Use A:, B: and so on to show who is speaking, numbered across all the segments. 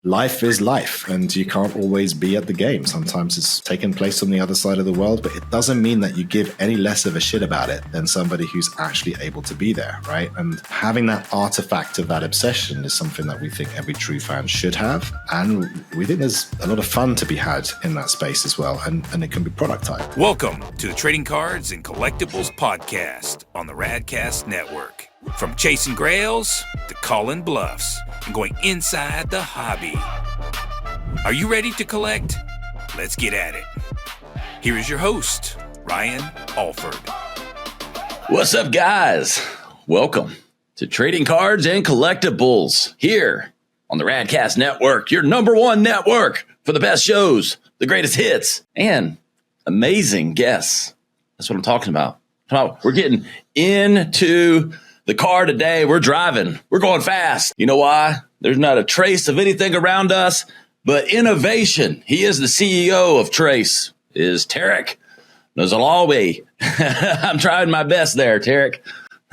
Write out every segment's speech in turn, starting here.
A: life is life and you can't always be at the game. Sometimes it's taking place on the other side of the world, but it doesn't mean that you give any less of a shit about it than somebody who's actually able to be there, right? And having that artifact of that obsession is something that we think every true fan should have. And we think there's a lot of fun to be had in that space as well. And it can be productized.
B: Welcome to the Trading Cards and Collectibles podcast on the Radcast Network. From chasing grails to calling bluffs and going inside the hobby. Are you ready to collect? Let's get at it. Here is your host, Ryan Alford.
C: What's up, guys? Welcome to Trading Cards and Collectibles here on the Radcast Network, your number one network for the best shows, the greatest hits, and amazing guests. That's what I'm talking about. We're getting into the car today. We're driving. We're going fast. You know why? There's not a trace of anything around us but innovation. He is the CEO of Trace, is Tareq Nazlawy. I'm trying my best there, Tareq.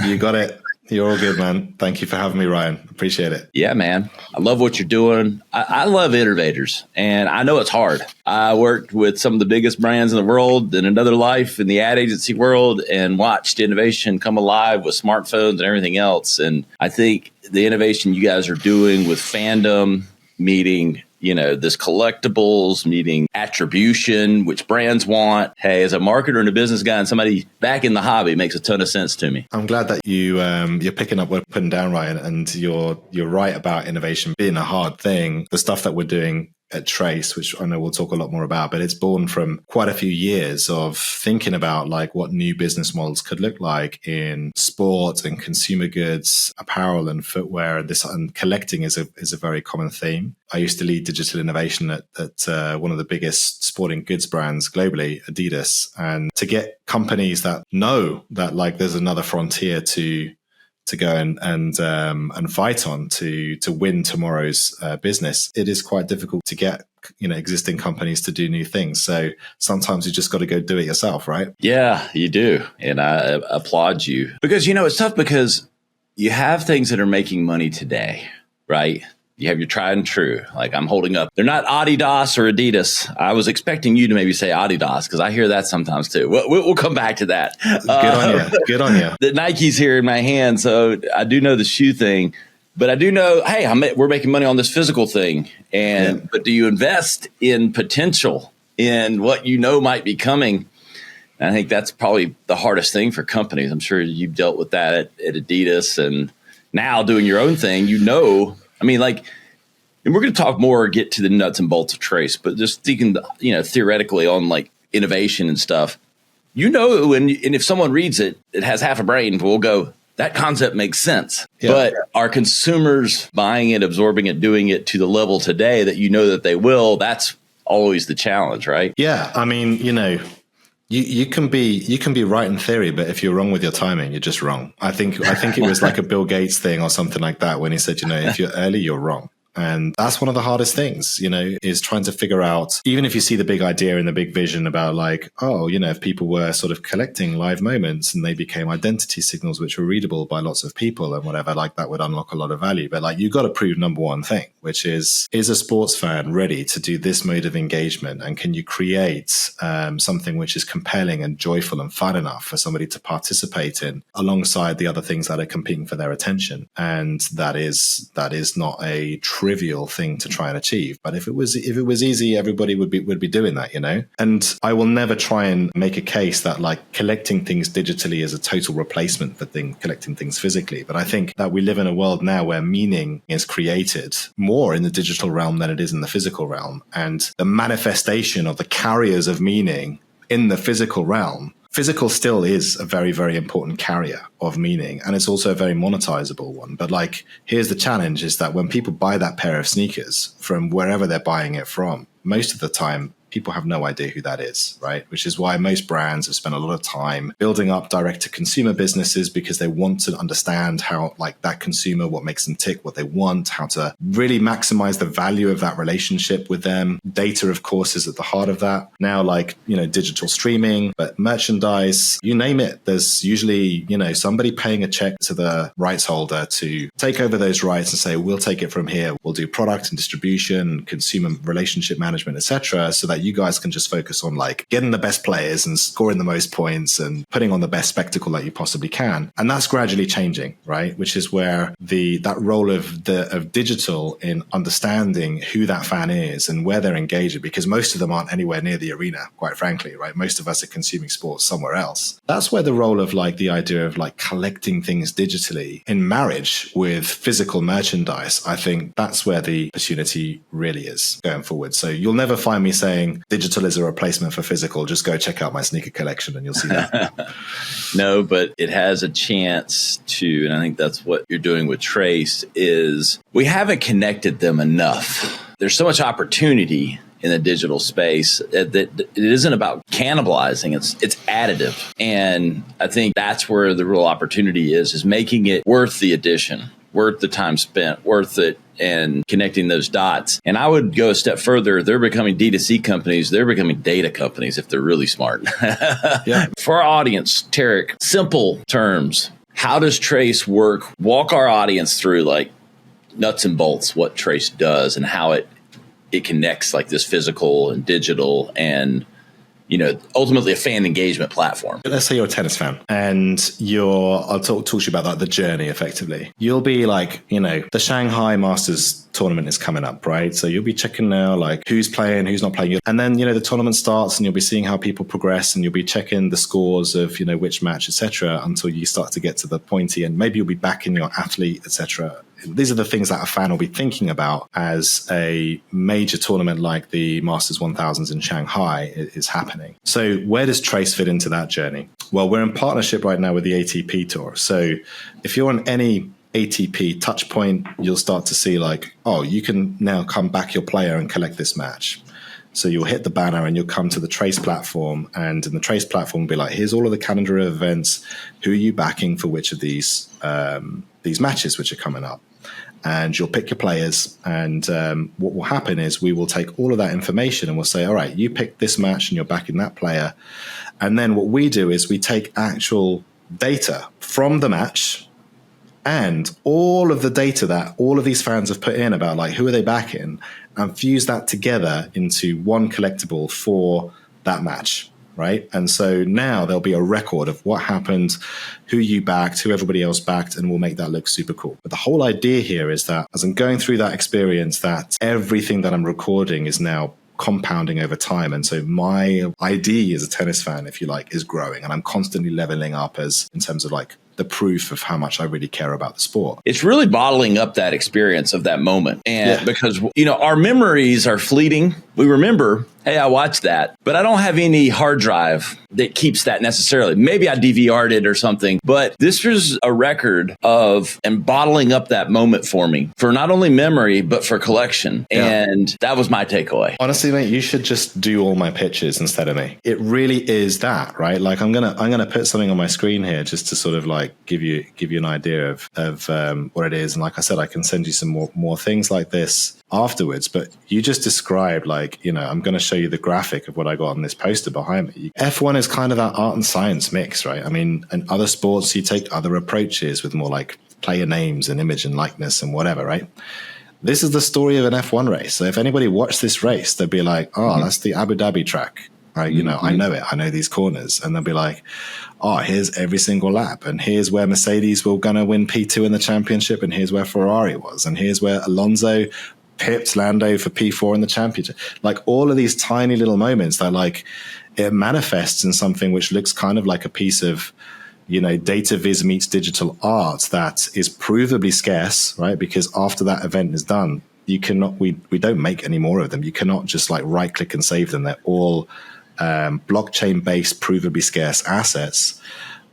A: You got it. You're all good, man. Thank you for having me, Ryan. Appreciate it.
C: Yeah, man. I love what you're doing. I love innovators, and I know it's hard. I worked with some of the biggest brands in the world in another life in the ad agency world and watched innovation come alive with smartphones and everything else. And I think the innovation you guys are doing with Fandom, meeting this collectibles, meeting attribution, which brands want. Hey, as a marketer and a business guy and somebody back in the hobby, makes a ton of sense to me.
A: I'm glad that you're picking up what we're putting down, Ryan, and you're right about innovation being a hard thing. The stuff that we're doing at Trace, which I know we'll talk a lot more about, but it's born from quite a few years of thinking about like what new business models could look like in sport and consumer goods, apparel and footwear. And collecting is a very common theme. I used to lead digital innovation at one of the biggest sporting goods brands globally, Adidas, and to get companies that know that like there's another frontier to go and fight on to win tomorrow's business, it is quite difficult to get existing companies to do new things. So sometimes you just got to go do it yourself, right?
C: Yeah, you do, and I applaud you because it's tough because you have things that are making money today, right? You have your tried and true. Like I'm holding up. They're not Adidas or Adidas. I was expecting you to maybe say Adidas because I hear that sometimes too. We'll come back to that.
A: Good on you.
C: The Nike's here in my hand, so I do know the shoe thing. But I do know, hey, we're making money on this physical thing. But do you invest in potential, in what might be coming? And I think that's probably the hardest thing for companies. I'm sure you've dealt with that at Adidas and now doing your own thing, and we're going to talk more, get to the nuts and bolts of Trace, but just thinking, theoretically on like innovation and stuff, and if someone reads it, it has half a brain, we'll go, that concept makes sense. Yeah. But are consumers buying it, absorbing it, doing it to the level today that that they will? That's always the challenge, right?
A: Yeah. I mean, you can be right in theory, but if you're wrong with your timing, you're just wrong. I think it was like a Bill Gates thing or something like that when he said, if you're early, you're wrong. And that's one of the hardest things, is trying to figure out, even if you see the big idea and the big vision about like, if people were sort of collecting live moments and they became identity signals, which were readable by lots of people and whatever, like that would unlock a lot of value. But like, you got to prove number one thing, which is a sports fan ready to do this mode of engagement? And can you create something which is compelling and joyful and fun enough for somebody to participate in alongside the other things that are competing for their attention? And that is not a trivial thing to try and achieve. But if it was easy, everybody would be doing that, And I will never try and make a case that like collecting things digitally is a total replacement for collecting things physically. But I think that we live in a world now where meaning is created more in the digital realm than it is in the physical realm. And the manifestation of the carriers of meaning in the physical realm, physical still is a very, very important carrier of meaning. And it's also a very monetizable one. But like, here's the challenge is that when people buy that pair of sneakers from wherever they're buying it from, most of the time, people have no idea who that is, right? Which is why most brands have spent a lot of time building up direct-to-consumer businesses, because they want to understand how, like, that consumer, what makes them tick, what they want, how to really maximize the value of that relationship with them. Data, of course, is at the heart of that. Now, like, digital streaming, but merchandise, you name it. There's usually, somebody paying a check to the rights holder to take over those rights and say, we'll take it from here. We'll do product and distribution, consumer relationship management, etc., so that you guys can just focus on like getting the best players and scoring the most points and putting on the best spectacle that you possibly can. And that's gradually changing, right? Which is where that role of digital in understanding who that fan is and where they're engaging, because most of them aren't anywhere near the arena, quite frankly, right? Most of us are consuming sports somewhere else. That's where the role of like the idea of like collecting things digitally in marriage with physical merchandise, I think that's where the opportunity really is going forward. So you'll never find me saying digital is a replacement for physical. Just go check out my sneaker collection and you'll see that.
C: No, but it has a chance to, and I think that's what you're doing with Trace, is we haven't connected them enough. There's so much opportunity in the digital space that it isn't about cannibalizing, it's additive. And I think that's where the real opportunity is making it worth the addition, worth the time spent, worth it, and connecting those dots. And I would go a step further. They're becoming D2C companies. They're becoming data companies if they're really smart. Yeah. For our audience, Tareq, simple terms, how does Trace work? Walk our audience through like nuts and bolts, what Trace does and how it connects like this physical and digital and, ultimately a fan engagement platform.
A: Let's say you're a tennis fan and I'll talk to you about that, the journey effectively. You'll be like, the Shanghai Masters tournament is coming up, right? So you'll be checking now like who's playing, who's not playing. And then, the tournament starts and you'll be seeing how people progress and you'll be checking the scores of, which match, etc., until you start to get to the pointy and maybe you'll be backing your athlete, etc. These are the things that a fan will be thinking about as a major tournament like the Masters 1000s in Shanghai is happening. So where does Trace fit into that journey? Well, we're in partnership right now with the ATP Tour. So if you're on any ATP touch point, you'll start to see like, oh, you can now come back your player and collect this match. So you'll hit the banner and you'll come to the Trace platform, and in the Trace platform will be like, here's all of the calendar of events. Who are you backing for which of these matches which are coming up? And you'll pick your players. And what will happen is we will take all of that information and we'll say, all right, you picked this match and you're backing that player. And then what we do is we take actual data from the match and all of the data that all of these fans have put in about like who are they backing, and fuse that together into one collectible for that match, right? And so now there'll be a record of what happened, who you backed, who everybody else backed, and we'll make that look super cool. But the whole idea here is that as I'm going through that experience, that everything that I'm recording is now compounding over time. And so my ID as a tennis fan, if you like, is growing, and I'm constantly leveling up as in terms of like the proof of how much I really care about the sport.
C: It's really bottling up that experience of that moment. And because, our memories are fleeting. We remember, hey, I watched that, but I don't have any hard drive that keeps that necessarily. Maybe I DVR'd it or something, but this was a record of and bottling up that moment for me for not only memory, but for collection. Yeah. And that was my takeaway.
A: Honestly, mate, you should just do all my pitches instead of me. It really is that, right? Like I'm gonna put something on my screen here just to sort of like give you an idea of what it is. And like I said, I can send you some more things like this afterwards. But you just described like, I'm going to show you the graphic of what I got on this poster behind me. F1 is kind of that art and science mix, right? I mean, in other sports, you take other approaches with more like player names and image and likeness and whatever, right? This is the story of an F1 race. So if anybody watched this race, they'd be like, oh, that's the Abu Dhabi track. Right? I know it. I know these corners. And they'll be like, oh, here's every single lap. And here's where Mercedes were going to win P2 in the championship. And here's where Ferrari was. And here's where Alonso pipped Lando for P4 in the championship. Like all of these tiny little moments that like it manifests in something which looks kind of like a piece of, data viz meets digital art that is provably scarce, right? Because after that event is done, you cannot, we don't make any more of them. You cannot just like right click and save them. They're all blockchain-based, provably scarce assets.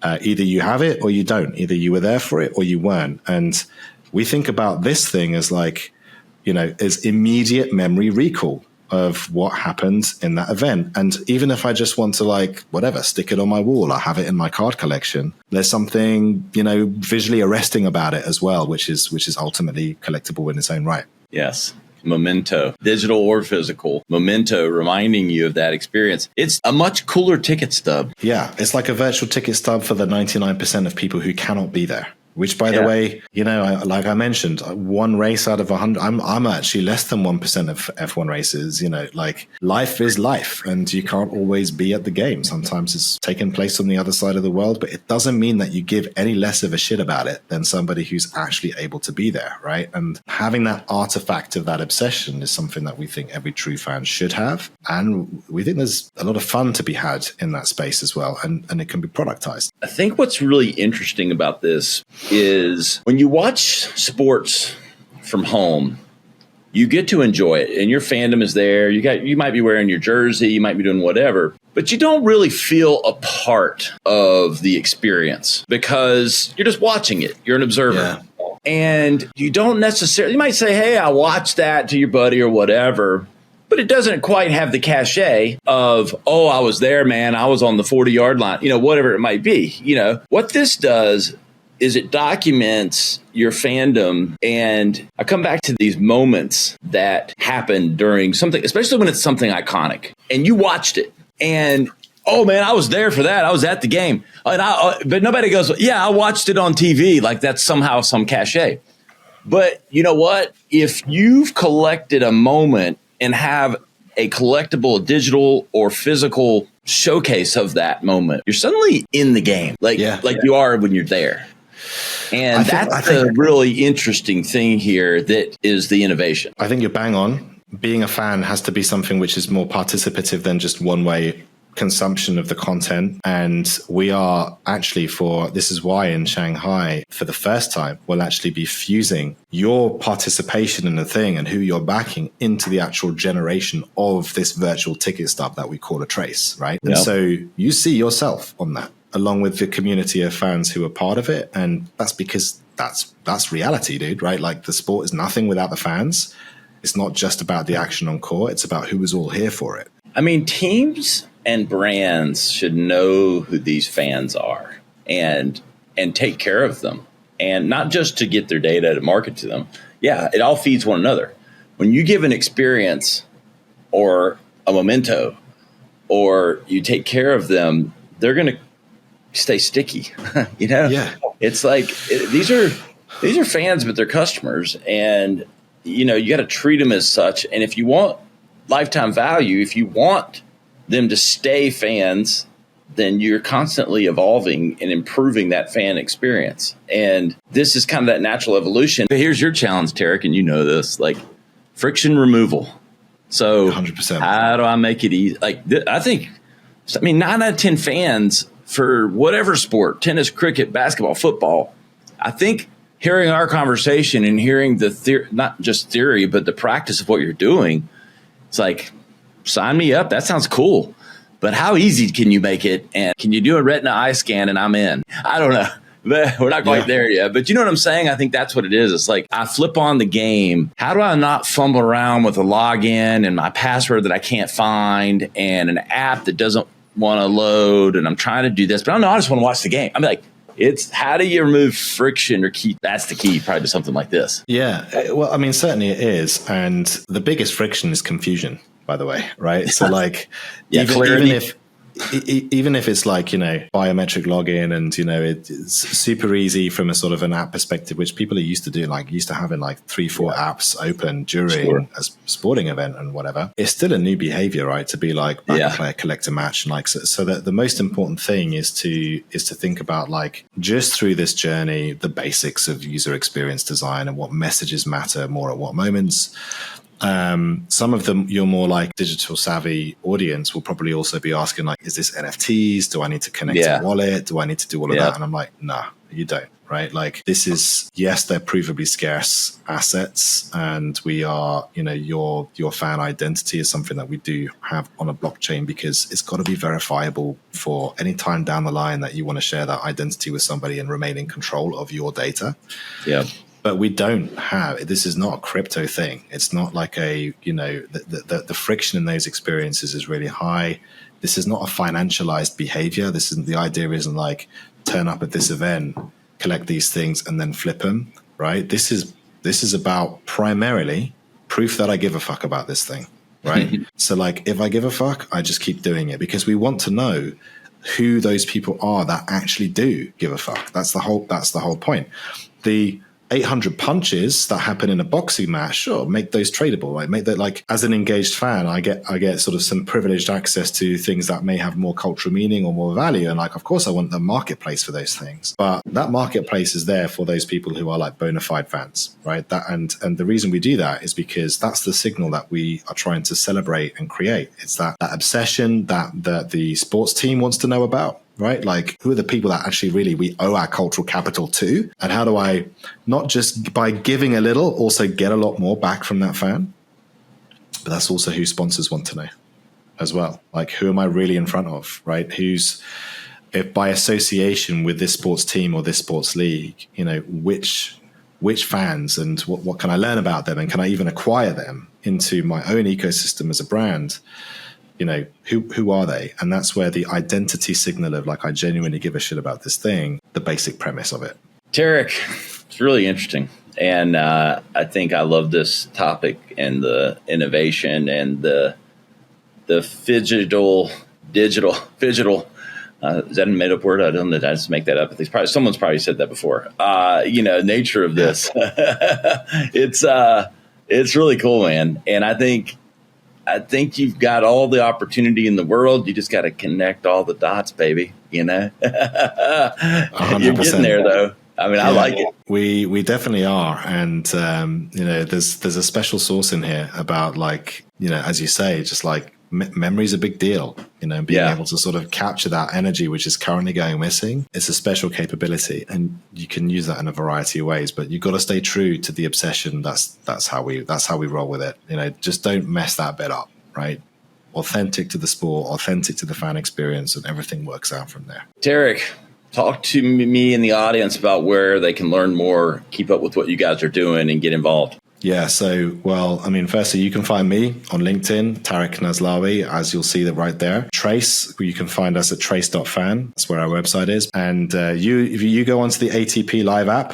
A: Either you have it or you don't. Either you were there for it or you weren't. And we think about this thing as like, as immediate memory recall, of what happened in that event. And even if I just want to like, whatever, stick it on my wall or have it in my card collection, there's something, you know, visually arresting about it as well, which is ultimately collectible in its own right.
C: Yes. Memento, digital or physical. Memento reminding you of that experience. It's a much cooler ticket stub.
A: Yeah. It's like a virtual ticket stub for the 99% of people who cannot be there. Which, by the way, you know, like I mentioned, one race out of 100, I'm actually less than 1% of F1 races. You know, like life is life and you can't always be at the game. Sometimes it's taking place on the other side of the world, but it doesn't mean that you give any less of a shit about it than somebody who's actually able to be there, right? And having that artifact of that obsession is something that we think every true fan should have. And we think there's a lot of fun to be had in that space as well. And it can be productized.
C: I think what's really interesting about this is when you watch sports from home, you get to enjoy it and your fandom is there. You might be wearing your jersey, you might be doing whatever, but you don't really feel a part of the experience because you're just watching it. You're an observer. Yeah. And you don't necessarily, you might say, hey, I watched that to your buddy or whatever, but it doesn't quite have the cachet of, oh, I was there, man. I was on the 40-yard line, you know, whatever it might be. You know, what this does is it documents your fandom. And I come back to these moments that happen during something, especially when it's something iconic and you watched it and, oh man, I was there for that. I was at the game. But nobody goes, yeah, I watched it on TV. Like that's somehow some cachet. But you know what? If you've collected a moment and have a collectible, digital or physical showcase of that moment, you're suddenly in the game, like you are when you're there. And that's a really interesting thing here that is the innovation. I
A: think you're bang on. Being a fan has to be something which is more participative than just one-way consumption of the content. And we are actually this is why in Shanghai, for the first time, we'll actually be fusing your participation in the thing and who you're backing into the actual generation of this virtual ticket stub that we call a trace, right? Yep. And so you see yourself on that, along with the community of fans who are part of it. And that's because that's reality, dude, right? Like the sport is nothing without the fans. It's not just about the action on court. It's about who was all here for it.
C: I mean, teams and brands should know who these fans are and take care of them. And not just to get their data to market to them. Yeah, it all feeds one another. When you give an experience or a memento or you take care of them, they're going to stay sticky. You know, it's like these are fans, but they're customers, and you know you got to treat them as such. And if you want lifetime value, if you want them to stay fans, then you're constantly evolving and improving that fan experience. And this is kind of that natural evolution. But here's your challenge, Tareq, and you know this, like friction removal. So
A: 100%.
C: How do I make it easy? Like I mean, 9 out of 10 fans for whatever sport, tennis, cricket, basketball, football, I think hearing our conversation and hearing the not just theory, but the practice of what you're doing, it's like, sign me up. That sounds cool. But how easy can you make it? And can you do a retina eye scan and I'm in? I don't know. We're not quite there yet. But you know what I'm saying? I think that's what it is. It's like I flip on the game. How do I not fumble around with a login and my password that I can't find and an app that doesn't want to load, and I'm trying to do this, but I don't know, I just want to watch the game. I'm like, it's how do you remove friction or key? That's the key, probably to something like this.
A: Yeah. Well, I mean, certainly it is. And the biggest friction is confusion, by the way, right? So like, even if it's like, you know, biometric login and, you know, it's super easy from a sort of an app perspective, which people are used to doing, like used to having like 3-4 apps open during a sporting event and whatever. It's still a new behavior, right? To be like back and play, collect a match. And like, so that the most important thing is to think about like just through this journey, the basics of user experience design and what messages matter more at what moments. Some of them, your more like digital savvy audience will probably also be asking like, is this NFTs? Do I need to connect a wallet? Do I need to do all of that? And I'm like, nah, you don't, right? Like this is, yes, they're provably scarce assets. And we are, you know, your fan identity is something that we do have on a blockchain because it's got to be verifiable for any time down the line that you want to share that identity with somebody and remain in control of your data.
C: Yeah.
A: But we don't have, this is not a crypto thing. It's not like the friction in those experiences is really high. This is not a financialized behavior. The idea isn't like turn up at this event, collect these things and then flip them, right? This is about primarily proof that I give a fuck about this thing, right? So like if I give a fuck, I just keep doing it because we want to know who those people are that actually do give a fuck. That's the whole point. The 800 punches that happen in a boxing match, sure, make those tradable, right? Make that, like, as an engaged fan, I get sort of some privileged access to things that may have more cultural meaning or more value. And like, of course, I want the marketplace for those things. But that marketplace is there for those people who are like bona fide fans, right? And the reason we do that is because that's the signal that we are trying to celebrate and create. It's that obsession that the sports team wants to know about. Right? Like, who are the people that actually really we owe our cultural capital to? And how do I, not just by giving a little, also get a lot more back from that fan? But that's also who sponsors want to know as well. Like, who am I really in front of, right? If by association with this sports team or this sports league, which fans and what can I learn about them? And can I even acquire them into my own ecosystem as a brand? Who are they? And that's where the identity signal of like, I genuinely give a shit about this thing, the basic premise of it.
C: Tareq, it's really interesting. And I think I love this topic and the innovation and the digital. Is that a made up word? I don't know. Did I just make that up? Someone's probably said that before. Nature of this. It's really cool, man. And I think you've got all the opportunity in the world. You just got to connect all the dots, baby.
A: 100%.
C: You're getting there, though. I mean, yeah. I like it.
A: We definitely are. And, there's a special sauce in here about, like, as you say, just like memory is a big deal, being able to sort of capture that energy, which is currently going missing. It's a special capability, and you can use that in a variety of ways, but you've got to stay true to the obsession. That's how we roll with it. Just don't mess that bit up, right? Authentic to the sport, authentic to the fan experience, and everything works out from there.
C: Tareq, talk to me and the audience about where they can learn more, keep up with what you guys are doing, and get involved.
A: Yeah, firstly, you can find me on LinkedIn, Tareq Nazlawy, as you'll see that right there. Trace, you can find us at trace.fan. That's where our website is. And if you go onto the ATP Live app,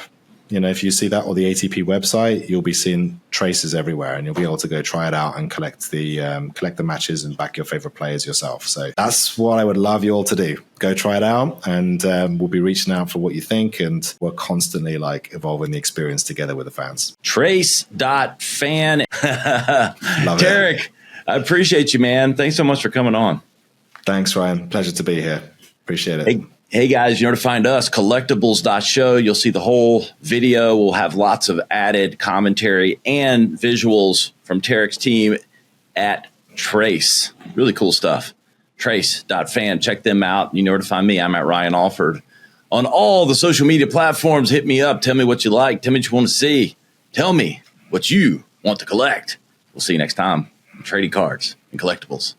A: if you see that, or the ATP website, you'll be seeing Traces everywhere, and you'll be able to go try it out and collect the matches and back your favorite players yourself. So that's what I would love you all to do. Go try it out, and we'll be reaching out for what you think, and we're constantly like evolving the experience together with the fans.
C: Trace.fan. Tareq, I appreciate you, man. Thanks so much for coming on.
A: Thanks, Ryan. Pleasure to be here. Appreciate it.
C: Hey guys, you know where to find us, collectibles.show. You'll see the whole video. We'll have lots of added commentary and visuals from Tareq's team at Trace. Really cool stuff. Trace.fan. Check them out. You know where to find me. I'm at Ryan Alford. On all the social media platforms, hit me up. Tell me what you like. Tell me what you want to see. Tell me what you want to collect. We'll see you next time on Trading Cards and Collectibles.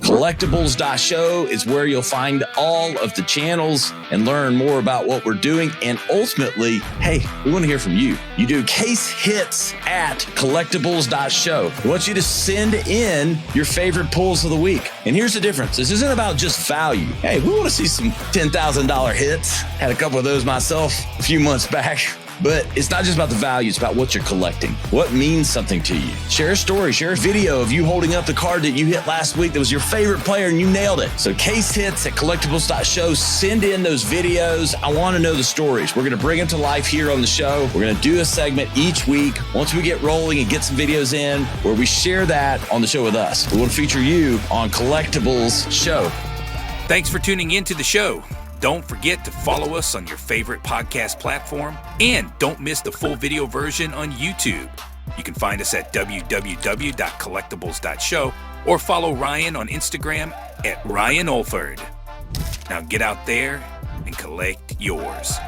C: Collectibles.show is where you'll find all of the channels and learn more about what we're doing. And ultimately, hey, we want to hear from you. You do case hits at collectibles.show. We want you to send in your favorite pulls of the week. And here's the difference. This isn't about just value. Hey, we want to see some $10,000 hits. Had a couple of those myself a few months back. But it's not just about the value, it's about what you're collecting. What means something to you? Share a story, share a video of you holding up the card that you hit last week that was your favorite player and you nailed it. So case hits at collectibles.show. Send in those videos. I want to know the stories. We're going to bring them to life here on the show. We're going to do a segment each week once we get rolling and get some videos in where we share that on the show with us. We want to feature you on Collectibles Show.
B: Thanks for tuning in to the show. Don't forget to follow us on your favorite podcast platform, and don't miss the full video version on YouTube. You can find us at www.collectibles.show or follow Ryan on Instagram at Ryan Alford. Now get out there and collect yours.